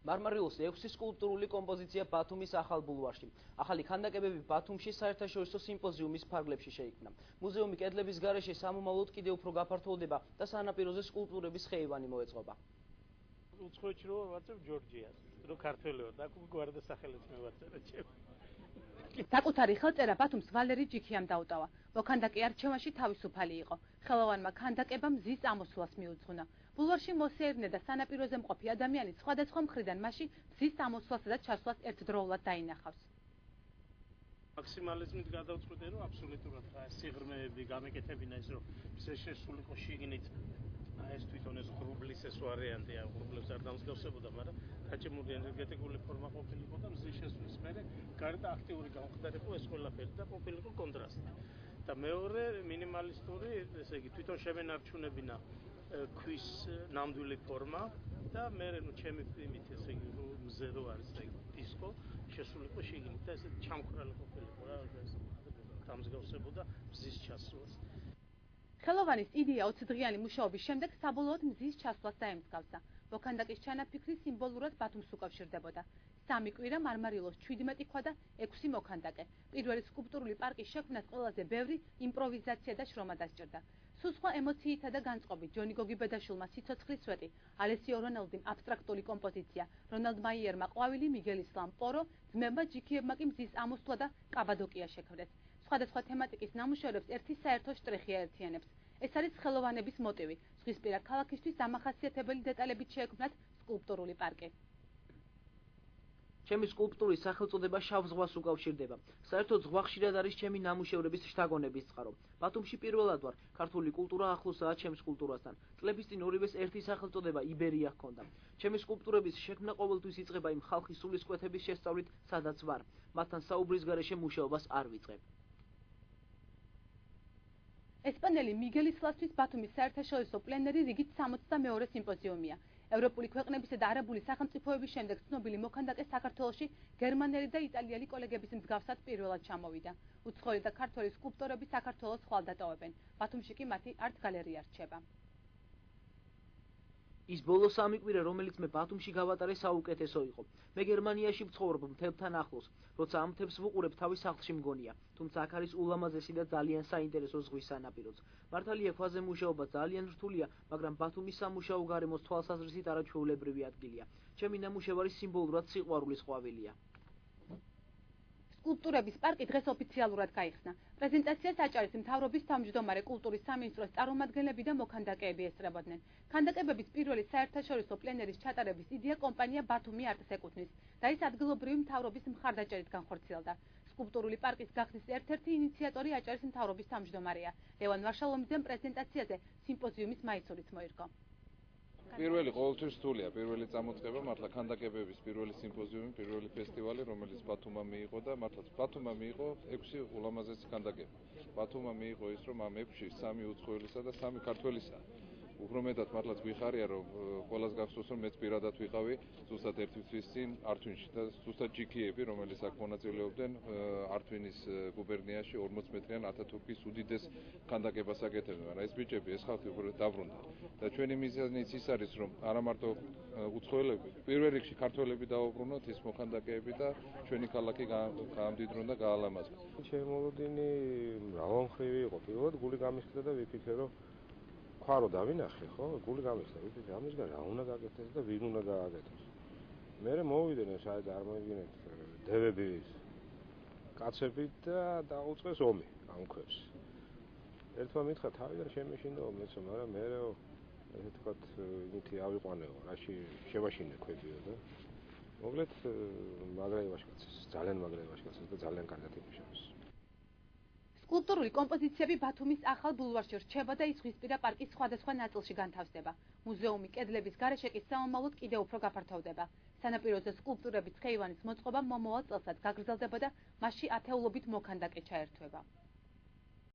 მარმარილოს 6 სკულპტურული კომპოზიცია ბათუმის ახალ ბულვარში. ახალი ქანდაკებები ბათუმში საერთაშორისო სიმპოზიუმის ფარგლებში შეიქმნა. მუზეუმი კედლების გარეშე სამომავლოდ კიდევ უფრო გაფართოვდება და სანაპიროზე სკულპტურების ხეივანი მოეწყობა. უცხოეთში რო ვაცებ ჯორჯიას, რო ქართველი ვარ, აქ გვარდა სახელიც მევაწერა ჩემ. საკუთარი ხელწერა ბათუმს ვალერი ჯიქიამ დაუტავა. მოქანდაკე არჩევანში თავისუფალი იყო. ხელოვანმა ქანდაკებამ მზის ამოსვლას მიუძღვნა. ბულვარში მოსეერნე და სანაპიროზე მყოფი ადამიანი სხვადასხვა მხრიდან მასში მზის ამოსვლასა და ჩასვლას ერთდროულად დაინახავს. მაქსიმალიზმით გადავწყვიტე, რომ აბსოლუტურად სიღრმეები გამეკეთებინა ის, რომ ისე შესულიყო შიგნით. ეს თვითონ ეს ღრუბლის ეს ვარიანტია, ღრუბლებს არ დამსგავსებოდა, მაგრამ გაჭიმული ენერგეტიკული ფორმა ყოფილიყო და მზის შესვლის მერე გარდა აქტიური გამხდარიყო ეს ყველაფერი და ყოფილიყო კონტრასტი. და მეორე მინიმალისტური, ესე იგი თვითონ შემენარჩუნებინა ქვის ნამდვილი ფორმა და მე ნუ ჩემი იმით ესე იგი მზე რო არის და დისკო შესულიყო შიგნით და ესე ჩამქრალი ყოფილიყო რა ეს დამსგავსებოდა მზის ჩასვლას. ხელოვანის იდეა 20 დღიანი მუშაობის შემდეგ საბოლოოდ მზის ჩასვლას დაემსგავსა. მოქანდაკის ჩანაფიქრი სიმბოლურად ბათუმს უკავშირდებოდა. 3 კვირა მარმარილოს 17 ქვა და 6 მოქანდაკე. პირველი სკულპტურული პარკის შექმნას ყველაზე ბევრი იმპროვიზაცია და შრომა დასჭირდა. სულ სხვა ემოციითა და განწყობით ჯონი გოგიბედაშვილმა სიცოცხლის სვეტი, ალესიო რონალდიმ აბსტრაქტული კომპოზიცია, რონალდ მაიერმა ყვავილი, მიგელ ისლამ პორო, ძმებმა ჯიქიებმა კი მზის ამოსვლა და კაბადოკია შექმნეს. სხვადასხვა თემატიკის ნამუშევრებს ერთი საერთო შტრიხი აერთიანებს. ეს არის ხელოვანების მოტივი. ზღვისპირა ქალაქისთვის დამახასიათებელი დეტალებით შეექმნათ სკულპტურული პარკი. ჩემი სკულპტურის სახელწოდება შავ ზღვას უკავშირდება. საერთოდ ზღვა ხშირად არის ჩემი ნამუშევრების შთაგონების წყარო. ბათუმში პირველად ვარ, ქართული კულტურა ახლოსაა ჩემს კულტურასთან. წლების წინ ორივეს ერთი სახელწოდება იბერია ჰქონდა. ჩემი სკულპტურების შექმნა ყოველთვის იწყება იმ ხალხის სულისკვეთების შესწავლით, სადაც ვარ. მათთან საუბრის გარეშე მუშაობას არ ვიწყებ. ესპანელი მიგელ ისლამთვის ბათუმის საერთაშორისო პლენერი რიგით 62 სიმპოზიუმია. ევროპული ქვეყნებისა და არაბული სახელმწიფოების შემდეგ ცნობილი მოქანდაკე საქართველოში გერმანელი და იტალიელი კოლეგების მსგავსად პირველად ჩამოვიდა. უცხოელი და ქართველი სკულპტორები საქართველოს ხვალდატოვებენ. ბათუმში კი მათი არტ გალერეა რჩება. ის ბოლო 3 კვირა, რომელიც მე ბათუმში გავატარე, საუკეთესო იყო. მე გერმანიაში ვცხოვრობ მთებთან ახლოს. როცა ამ მთებს ვუყურებ, თავის სახლში მგონია. თუმცა აქ არის ულამაზესი და ძალიან საინტერესო ზღვის სანაპიროც. მართალია ქვაზე მუშაობა ძალიან რთულია, მაგრამ ბათუმის სამუშაო გარემოს თვალსაზრისით არაჩვეულებრივი ადგილია. ჩემი ნამუშევარი სიმბოლურად სიყვარულის ყვავილია. სკულპტურების პარკი დღეს ოფიციალურად გაიხსნა. პრეზენტაციას აჭარის მთავრობის თავმჯდომარე კულტურის სამინისტროს წარმომადგენლები და მოქანდაკეები ესწრებოდნენ. ქანდაკებების პირველი საერთაშორისო პლენერის ჩატარების იდეა კომპანია ბათუმი არტს ეკუთვნის და ის ადგილობრივი მთავრობის მხარდაჭერით განხორციელდა. სკულპტურული პარკის გახსნის ერთ-ერთი ინიციატორი აჭარის მთავრობის თავმჯდომარეა. ლევან ვარშალომიძემ პრეზენტაციაზე სიმპოზიუმის მაისურით მოირგო. პირველი ყოველთვის რთულია, პირველი წამოწყება მართლა ქანდაკებების პირველი სიმპოზიუმი, პირველი ფესტივალი, რომელიც ბათუმმა მიიღო და მართლაც ბათუმმა მიიღო 6 ულამაზესი ქანდაკება. ბათუმმა მიიღო ის, რომ ამ 6-ში 3 უცხოელისა და 3 ქართველისა. უფრო მეტად მართლაც გვიხარია, რომ ყველას გახსოვს, რომ მეც პირადად ვიყავი ზუსტად ერთი თვის წინ ართვინში და ზუსტად ჯიქიები, რომელიც აქ მონაწილეობდნენ ართვინის გუბერნიაში 40 მეტრიან ათათურქის უდიდეს ქანდაკებას აკეთებდნენ, მაგრამ ეს ბიჭები, ეს ხალხი უბრალოდ დაბრუნდა. და ჩვენი მიზანიც ის არის, რომ არა მარტო უცხოელები, პირველ რიგში ქართველები დაუბრუნოთ, ის მოქანდაკეები და ჩვენი ქალაქი გაამდიდრონ და გაალამაზონ. შემოლოდინი მრავალმხრივი იყო. პირველად გული გამიხსნა და ვიფიქრე, რომ ხარო დავინახე, ხო? გული გამიხსნა, ვიფიქრე, ამისგან რა უნდა გაკეთდეს და ვინ უნდა გააკეთოს. მერე მოვიდნენ საერთოდ არ მოიგინეთ დევები კაცები და დაუწყეს ომი ამ ქვებს. ერთმა მითხრა თავიდან შემეშინდაო მეცო, მაგრამ მე ესე თქვათ იმითი ავიყვანეო, რაში შევაშინე ქვებიო და მოკლედ მაგრა ევაშკაცეს, ძალიან მაგრა ევაშკაცეს და ძალიან კარგად იმუშავეს. სკულპტურული კომპოზიციები ბათუმის ახალ ბულვარში რჩება და ის ზღვისპირა პარკის სხვადასხვა ნაწილში განთავსდება. მუზეუმი კედლების გარეშე კი სამომავლოდ კიდევ უფრო გაფართოვდება. სანაპიროზე სკულპტურების ხეივანის მოწყობა მომავალ წელსაც გაგრძელდება და მასში ათეულობით მოქანდაკე ჩაერთვება.